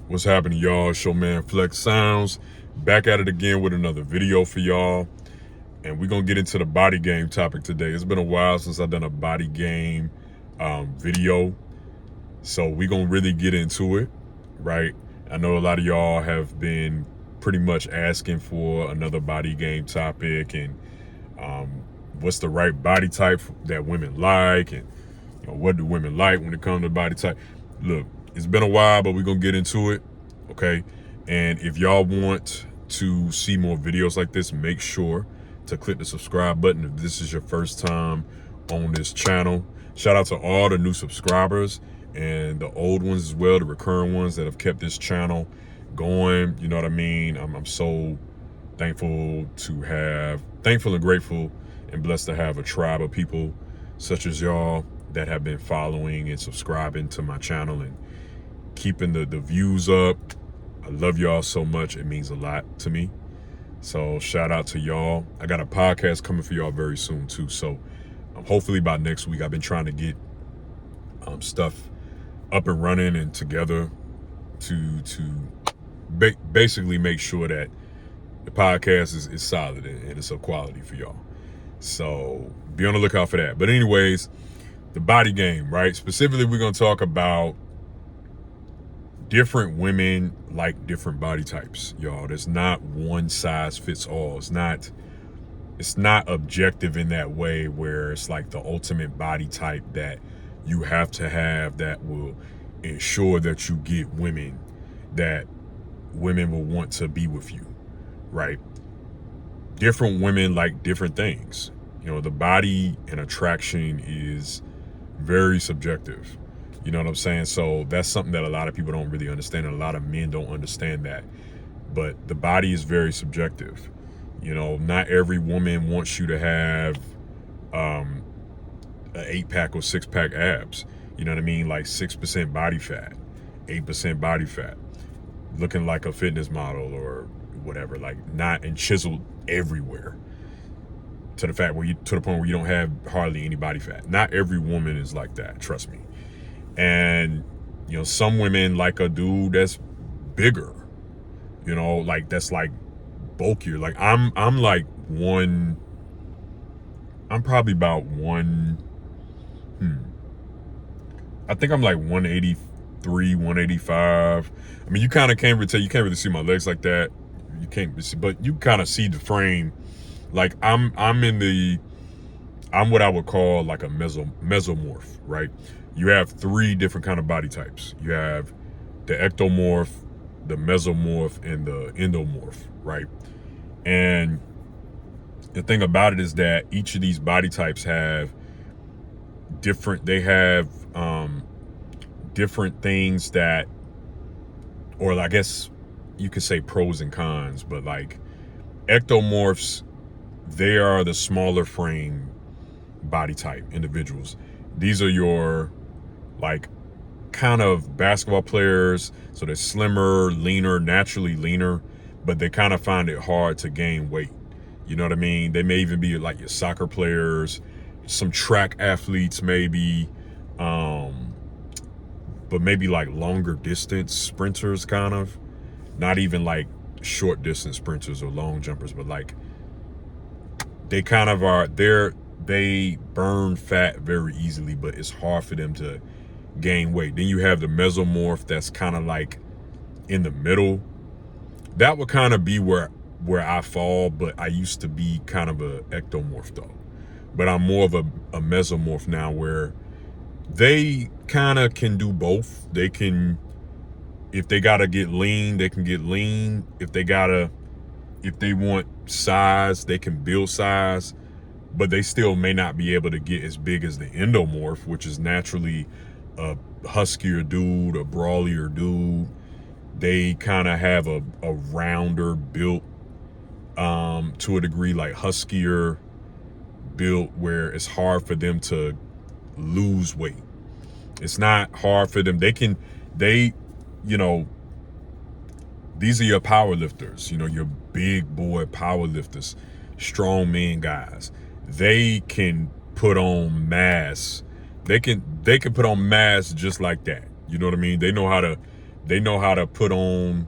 What's happening, y'all? It's your man Flex Sounds, back at it again with another video for y'all. And we're going to get into the body game topic today. It's been a while since I've done a body game video. So we're going to really get into it, right? I know a lot of y'all have been pretty much asking for another body game topic and what's the right body type that women like, and what do women like when it comes to body type. Look, it's been a while, but we're gonna get into it, okay? And if y'all want to see more videos like this, make sure to click the subscribe button if this is your first time on this channel. Shout out to all the new subscribers and the old ones as well, the recurring ones that have kept this channel going. You know what I mean? I'm so thankful and grateful and blessed to have a tribe of people such as y'all that have been following and subscribing to my channel and keeping the views up. I love y'all so much. It means a lot to me. So shout out to y'all. I got a podcast coming for y'all very soon too. So hopefully by next week. I've been trying to get stuff up and running and together to basically make sure that the podcast is solid and it's of quality for y'all. So be on the lookout for that. But anyways, the body game, right? Specifically, we're going to talk about different women like different body types, y'all. There's not one size fits all. It's not objective in that way where it's like the ultimate body type that you have to have that will ensure that you get women that women will want to be with you, right? Different women like different things. The body and attraction is very subjective. You know what I'm saying? So that's something that a lot of people don't really understand, and a lot of men don't understand that. But the body is very subjective. Not every woman wants you to have an 8-pack or 6-pack abs. You know what I mean? Like 6% body fat, 8% body fat, looking like a fitness model or whatever, like not and chiseled everywhere to the point where you don't have hardly any body fat. Not every woman is like that, trust me. And some women like a dude that's bigger, like that's like bulkier. Like I'm probably about I think I'm like 183, 185. I mean, you kind of can't really see my legs like that. You can't see, but you kind of see the frame. Like I'm what I would call like a mesomorph, right? You have 3 different kind of body types. You have the ectomorph, the mesomorph, and the endomorph, right? And the thing about it is that each of these body types have different things that, or I guess you could say pros and cons, but like ectomorphs, they are the smaller frame body type individuals. These are your like kind of basketball players. So they're slimmer, leaner, naturally leaner, but they kind of find it hard to gain weight. You know what I mean? They may even be like your soccer players, some track athletes maybe, but maybe like longer distance sprinters, kind of. Not even like short distance sprinters or long jumpers, but like they kind of are they burn fat very easily, but it's hard for them to gain weight. Then you have the mesomorph that's kind of like in the middle. That would kind of be where I fall, but I used to be kind of a ectomorph though. But I'm more of a mesomorph now, where they kind of can do both. They can, if they gotta get lean, they can get lean. If they want size, they can build size, but they still may not be able to get as big as the endomorph, which is naturally a huskier dude, a brawlier dude. They kind of have a rounder built, to a degree, like huskier built, where it's hard for them to lose weight. It's not hard for them. These are your power lifters, your big boy power lifters, strong men guys. They can put on mass. They can put on mass just like that. You know what I mean? They know how to they know how to put on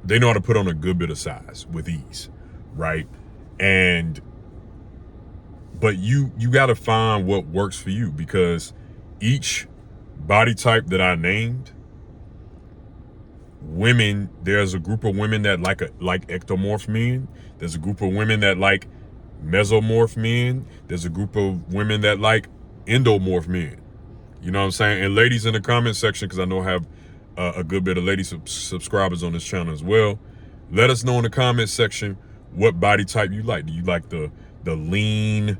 a good bit of size with ease, right? And but you got to find what works for you, because each body type that I named, women, there's a group of women that like ectomorph men. There's a group of women that like mesomorph men. There's a group of women that like endomorph men. You know what I'm saying? And ladies in the comment section, because I know I have a good bit of lady subscribers on this channel as well. Let us know in the comment section what body type you like. Do you like the lean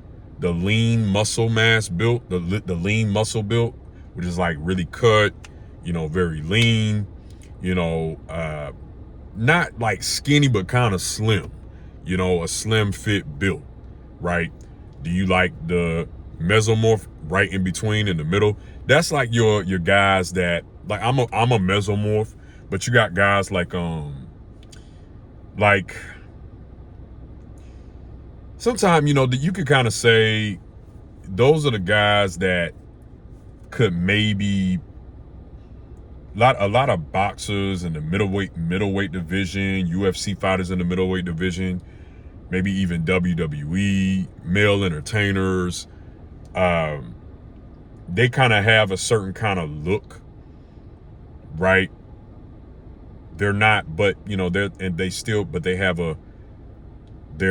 muscle mass built, the lean muscle built, which is like really cut, you know, very lean, you know, not like skinny but kind of slim, you know, a slim fit built, right? Do you like the mesomorph, right in between, in the middle? That's like your guys that, like, I'm a mesomorph, but you got guys like sometimes, you know, that you could kind of say those are the guys that could maybe a lot of boxers in the middleweight division, UFC fighters in the middleweight division, maybe even WWE, male entertainers, they kind of have a certain kind of look, right? They're not, but you know, they're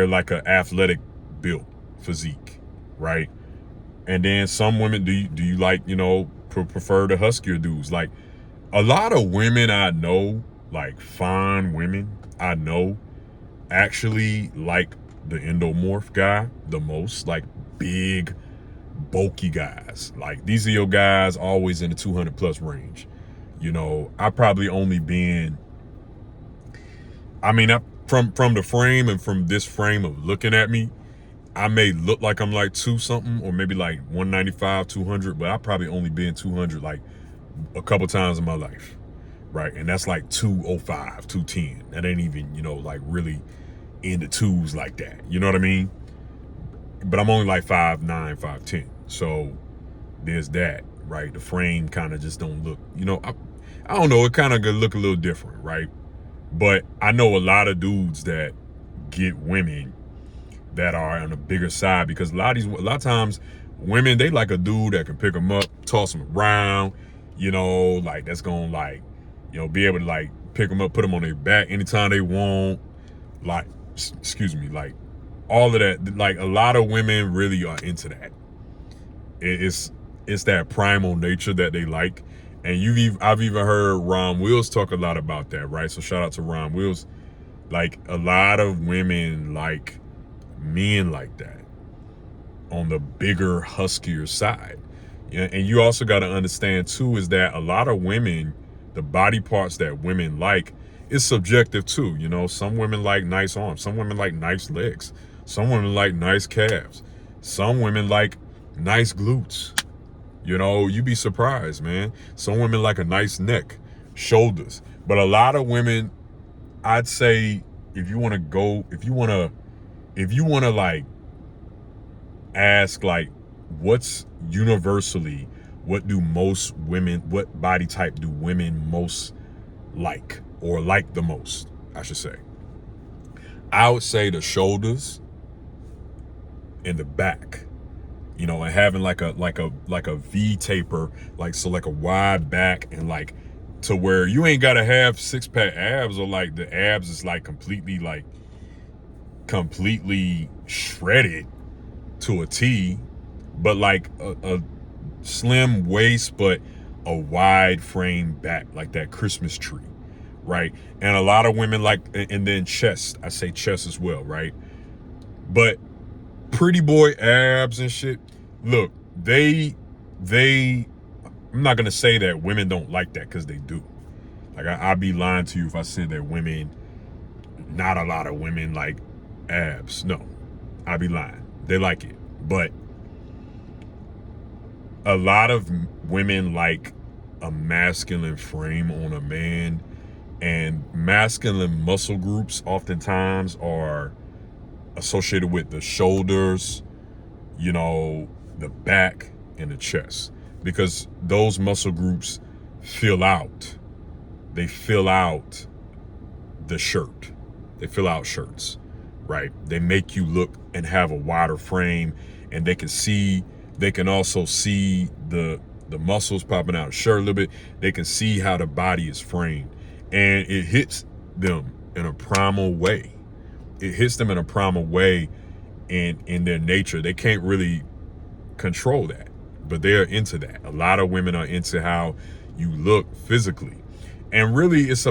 like an athletic built physique, right? And then some women, do you like, you know, prefer the huskier dudes? Like, a lot of women I know, like fine women I know, actually like the endomorph guy the most, like big, bulky guys. Like, these are your guys always in the 200 plus range. You know, I probably only been, I mean, from the frame and from this frame of looking at me, I may look like I'm like 2 something, or maybe like 195, 200, but I probably only been 200 like a couple times in my life, right? And that's like 205, 210. That ain't even, you know, like really in the twos like that. You know what I mean? But I'm only like 5'9", 5'10". So there's that, right? The frame kind of just don't look, you know, I don't know. It kind of look a little different, right? But I know a lot of dudes that get women that are on the bigger side, because a lot of times women, they like a dude that can pick them up, toss them around, you know, like that's gonna, like, you know, be able to like pick them up, put them on their back anytime they want, like, excuse me, like all of that. Like, a lot of women really are into that. It's that primal nature that they like. And I've even heard Ron Wills talk a lot about that, right? So shout out to Ron Wills. Like, a lot of women like men like that, on the bigger, huskier side. Yeah, and you also got to understand too, is that a lot of women, the body parts that women like is subjective too. You know, some women like nice arms, some women like nice legs, some women like nice calves, some women like nice glutes. You know, you'd be surprised, man. Some women like a nice neck, shoulders. But a lot of women, I'd say, if you want to like ask, like, what's universally, what body type do women most like, or like the most, I should say. I would say the shoulders and the back, you know, and having like a V taper, like, so like a wide back, and like to where you ain't gotta have 6-pack abs, or like the abs is like completely shredded to a T, but like a slim waist, but a wide frame back, like that Christmas tree, right? And a lot of women like, and then chest, I say chest as well, right? But pretty boy abs and shit, look, I'm not gonna say that women don't like that, because they do. Like, I'd be lying to you if I said that not a lot of women like abs. No, I'd be lying. They like it. But a lot of women like a masculine frame on a man, and masculine muscle groups oftentimes are associated with the shoulders, you know, the back, and the chest, because those muscle groups fill out they fill out the shirt. They fill out shirts, right? They make you look and have a wider frame, and they can also see the muscles popping out of the shirt a little bit. They can see how the body is framed, and it hits them in a primal way. It hits them in a primal way in their nature. They can't really control that, but they're into that. A lot of women are into how you look physically. And really it's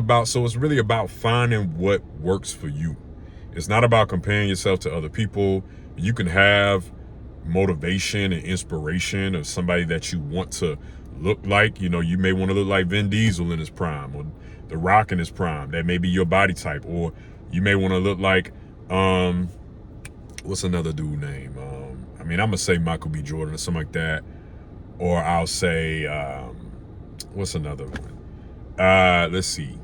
really about finding what works for you. It's not about comparing yourself to other people. You can have motivation and inspiration of somebody that you want to look like. You know, you may want to look like Vin Diesel in his prime, or The Rock in his prime. That may be your body type. Or you may want to look like, what's another dude name? I'm gonna say Michael B. Jordan or something like that. Or I'll say, what's another one? Let's see.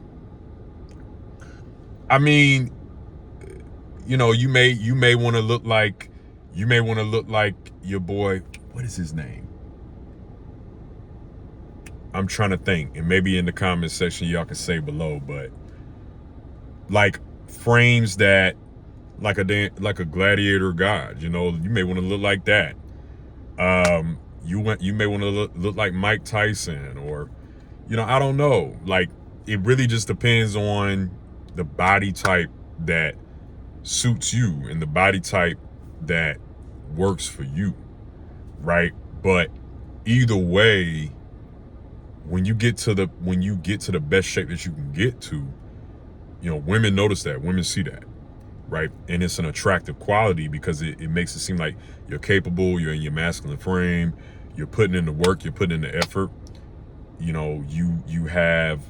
I mean, you know, you may want to look like your boy. What is his name? I'm trying to think, and maybe in the comment section y'all can say below. But like frames that, like a gladiator god, you know, you may want to look like that. You may want to look like Mike Tyson, or, you know, I don't know. Like, it really just depends on the body type that suits you and the body type that works for you, right? But either way, when you get to the best shape that you can get to, you know, women notice that, women see that, right? And it's an attractive quality because it makes it seem like you're capable, you're in your masculine frame, you're putting in the work, you're putting in the effort. You know, you have,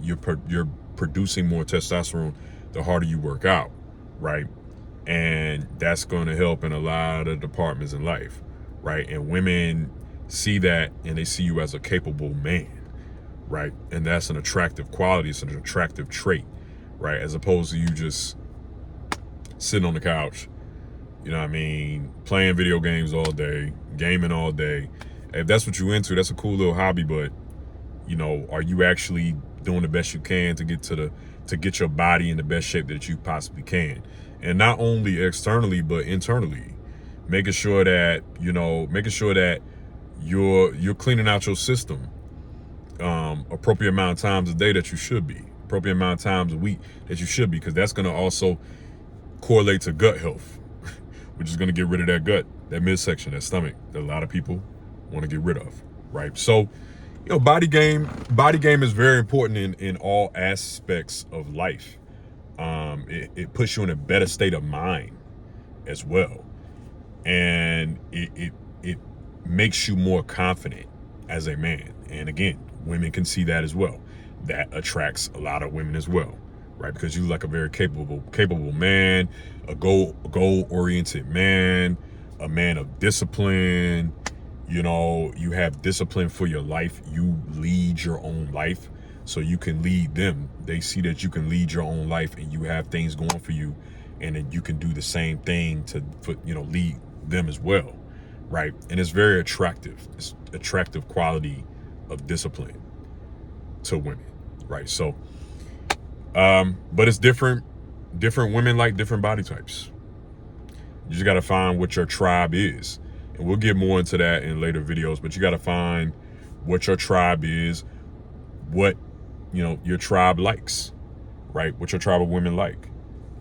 you're producing more testosterone the harder you work out, right? And that's going to help in a lot of departments in life, right? And women see that, and they see you as a capable man, right? And that's an attractive quality. It's an attractive trait, right? As opposed to you just sitting on the couch, you know what I mean, playing video games all day, gaming all day. If that's what you're into, that's a cool little hobby, but, you know, are you actually doing the best you can to get your body in the best shape that you possibly can? And not only externally, but internally, making sure that you're cleaning out your system appropriate amount of times a day that you should be, appropriate amount of times a week that you should be, because that's going to also correlate to gut health, which is going to get rid of that gut, that midsection, that stomach that a lot of people want to get rid of, right? So, you know, body game is very important in all aspects of life. It puts you in a better state of mind as well, and it makes you more confident as a man. And again, women can see that as well. That attracts a lot of women as well, right? Because you like a very capable man, a goal-oriented man, a man of discipline. You know, you have discipline for your life. You lead your own life, so you can lead them. They see that you can lead your own life and you have things going for you, and then you can do the same thing to lead them as well, right? And it's very attractive. It's attractive quality of discipline to women, right? So, but it's different. Different women like different body types. You just got to find what your tribe is. And we'll get more into that in later videos, but you got to find what your tribe is, what, you know, your tribe likes, right? What your tribe of women like.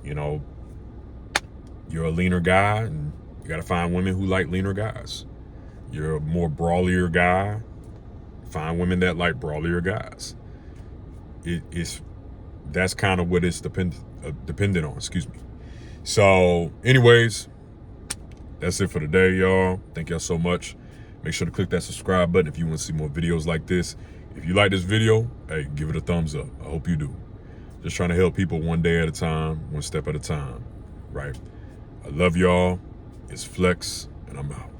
You know, you're a leaner guy, and you got to find women who like leaner guys. You're a more brawlier guy, find women that like brawlier guys. That's kind of what it's dependent on, excuse me. So anyways, that's it for today, y'all. Thank y'all so much. Make sure to click that subscribe button if you want to see more videos like this. If you like this video, hey, give it a thumbs up. I hope you do. Just trying to help people one day at a time, one step at a time, right? I love y'all. It's Flex, and I'm out.